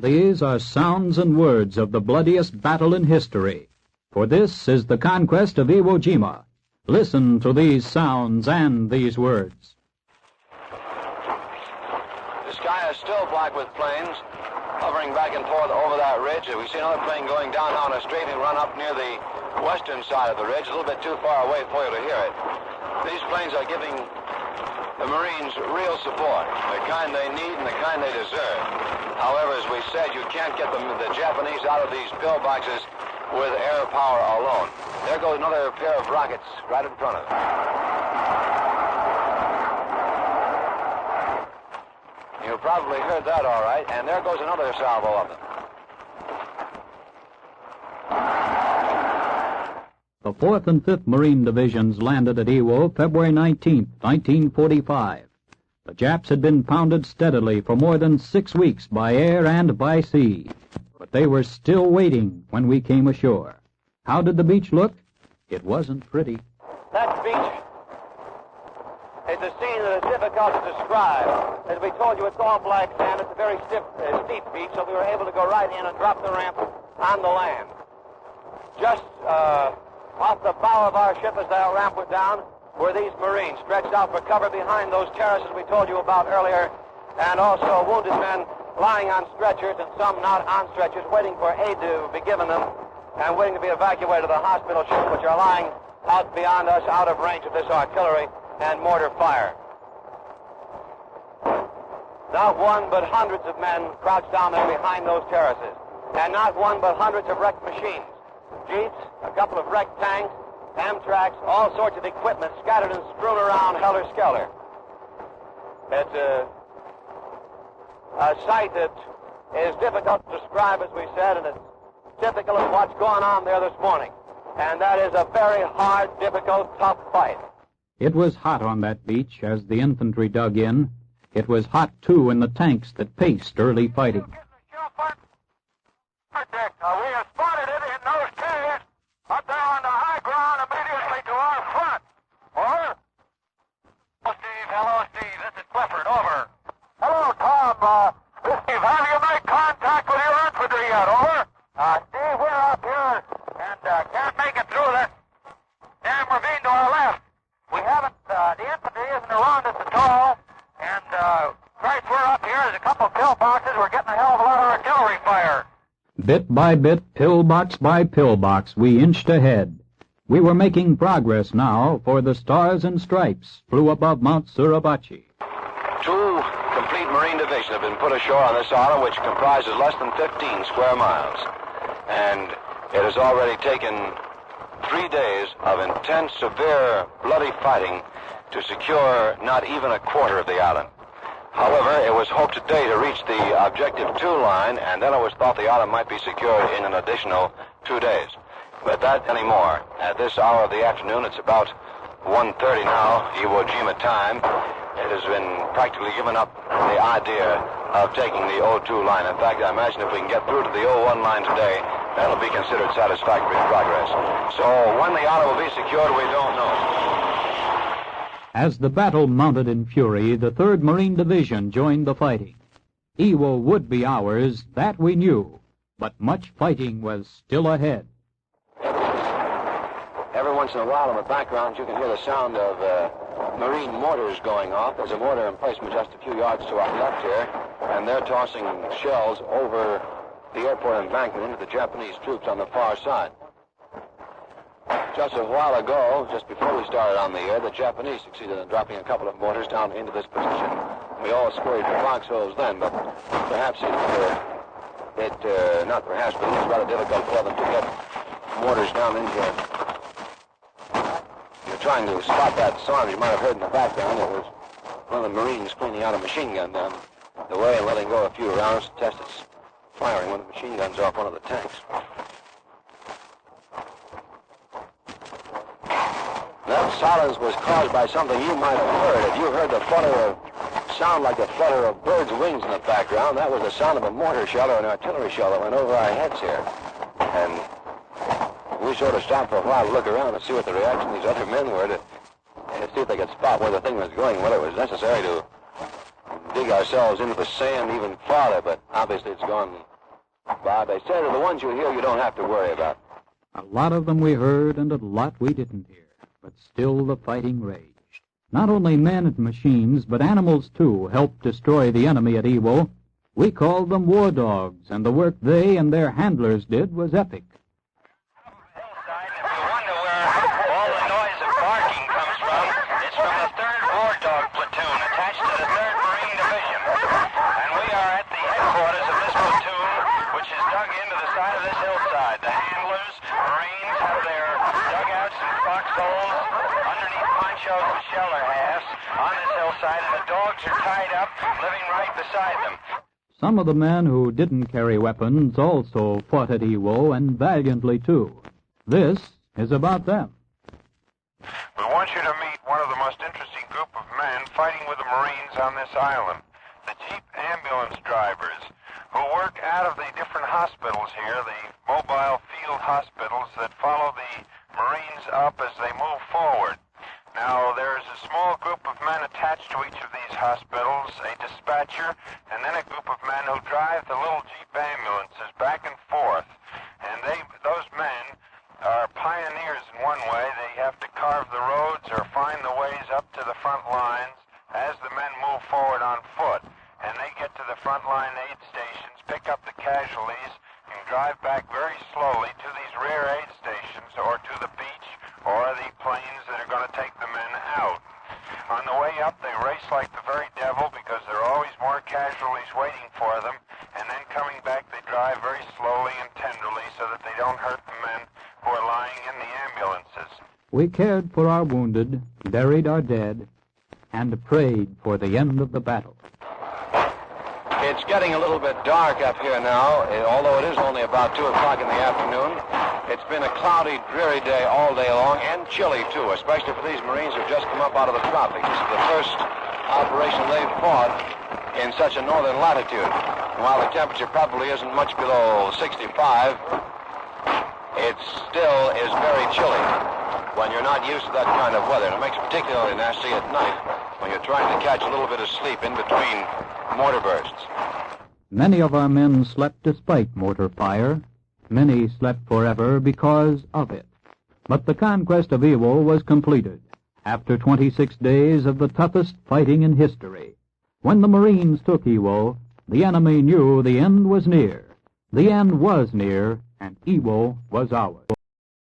These are sounds and words of the bloodiest battle in history. For this is the conquest of Iwo Jima. Listen to these sounds and these words. The sky is still black with planes hovering back and forth over that ridge. We see another plane going down now on a straight and run up near the western side of the ridge, a little bit too far away for you to hear it. These planes are giving the Marines real support, the kind they need and the kind they deserve. However, as we said, you can't get the Japanese out of these pillboxes with air power alone. There goes another pair of rockets right in front of them. You probably heard that all right, and there goes another salvo of them. The 4th and 5th Marine Divisions landed at Iwo February 19, 1945. The Japs had been pounded steadily for more than 6 weeks by air and by sea, but they were still waiting when we came ashore. How did the beach look? It wasn't pretty. That beach is a scene that is difficult to describe. As we told you, it's all black sand. It's a very steep beach, so we were able to go right in and drop the ramp on the land. Just off the bow of our ship as that ramp went down were these Marines stretched out for cover behind those terraces we told you about earlier, and also wounded men lying on stretchers and some not on stretchers, waiting for aid to be given them and waiting to be evacuated to the hospital ship, which are lying out beyond us, out of range of this artillery and mortar fire. Not one but hundreds of men crouched down there behind those terraces, and not one but hundreds of wrecked machines, jeeps, a couple of wrecked tanks, Amtraks, all sorts of equipment scattered and strewn around helter-skelter. It's a sight that is difficult to describe, as we said, and it's typical of what's going on there this morning. And that is a very hard, difficult, tough fight. It was hot on that beach as the infantry dug in. It was hot, too, in the tanks that paced early fighting. We have spotted it in those caves up there on the high ground immediately to our front. Over. Hello, Steve. Hello, Steve. This is Clifford. Over. Hello, Tom. Steve, have you made contact with your infantry yet? Over. Steve, we're up here and can't make it through this damn ravine to our left. We haven't, the infantry isn't around us at all, and Christ, we're up here. There's a couple of pillboxes. We're getting a hell of a lot of artillery fire. Bit by bit, pillbox by pillbox, we inched ahead. We were making progress now, for the Stars and Stripes flew above Mount Suribachi. 2 complete Marine divisions have been put ashore on this island, which comprises less than 15 square miles. And it has already taken 3 days of intense, severe, bloody fighting to secure not even a quarter of the island. However, it was hoped today to reach the Objective 2 line, and then it was thought the island might be secured in an additional 2 days. But that anymore. At this hour of the afternoon, it's about 1:30 now, Iwo Jima time. It has been practically given up the idea of taking the O2 line. In fact, I imagine if we can get through to the O1 line today, that'll be considered satisfactory progress. So when the island will be secured, we don't know. As the battle mounted in fury, the 3rd Marine Division joined the fighting. Iwo would be ours, that we knew, but much fighting was still ahead. Every once in a while in the background, you can hear the sound of Marine mortars going off. There's a mortar emplacement just a few yards to our left here, and they're tossing shells over the airport embankment into the Japanese troops on the far side. Just a while ago, just before we started on the air, the Japanese succeeded in dropping a couple of mortars down into this position. We all scurried for foxholes then, but perhaps not perhaps, but it was rather difficult for them to get mortars down in here. You're trying to spot that sound you might have heard in the background. It was one of the Marines cleaning out a machine gun down the way and letting go a few rounds to test its firing when the machine gun's off one of the tanks. That silence was caused by something you might have heard. If you heard the sound like the flutter of birds' wings in the background, that was the sound of a mortar shell or an artillery shell that went over our heads here. And we sort of stopped for a while to look around and see what the reaction of these other men were to see if they could spot where the thing was going, whether it was necessary to dig ourselves into the sand even farther, but obviously it's gone by. They say that the ones you hear you don't have to worry about. A lot of them we heard and a lot we didn't hear, but still the fighting raged. Not only men and machines, but animals, too, helped destroy the enemy at Iwo. We called them war dogs, and the work they and their handlers did was epic. Hillside, if you wonder where all the noise of barking comes from, it's from the 3rd War Dog Platoon attached to the 3rd Marine Division. And we are at the headquarters of this platoon, which is dug into the side of this hillside. The handlers, Marines, have their dugouts and foxholes underneath ponchos with shelter halves on this hillside, and the dogs are tied up, living right beside them. Some of the men who didn't carry weapons also fought at Iwo, and valiantly, too. This is about them. We want you to meet one of the most interesting group of men fighting with the Marines on this island, the Jeep ambulance drivers, who work out of the different hospitals here, the mobile field hospitals that follow the Marines up as they move forward. Now, there's a small group of men attached to each of these hospitals, a dispatcher, and then a group of men who drive the little Jeep ambulances back and forth. And those men are pioneers in one way. They have to carve the roads or find the ways up to the front lines as the men move forward on foot. And they get to the front line aid stations, pick up the casualties, and drive back very slowly to these rear aid stations or to the beach or the planes that are going to take the men out. On the way up, they race like the very devil because there are always more casualties waiting for them, and then coming back, they drive very slowly and tenderly so that they don't hurt the men who are lying in the ambulances. We cared for our wounded, buried our dead, and prayed for the end of the battle. It's getting a little bit dark up here now, although it is only about 2 o'clock in the afternoon. It's been a cloudy, dreary day all day long, and chilly, too, especially for these Marines who've just come up out of the tropics. This is the first operation they've fought in such a northern latitude. While the temperature probably isn't much below 65, it still is very chilly when you're not used to that kind of weather. And it makes it particularly nasty at night when you're trying to catch a little bit of sleep in between mortar bursts. Many of our men slept despite mortar fire. Many slept forever because of it. But the conquest of Iwo was completed after 26 days of the toughest fighting in history. When the Marines took Iwo, the enemy knew the end was near. The end was near, and Iwo was ours.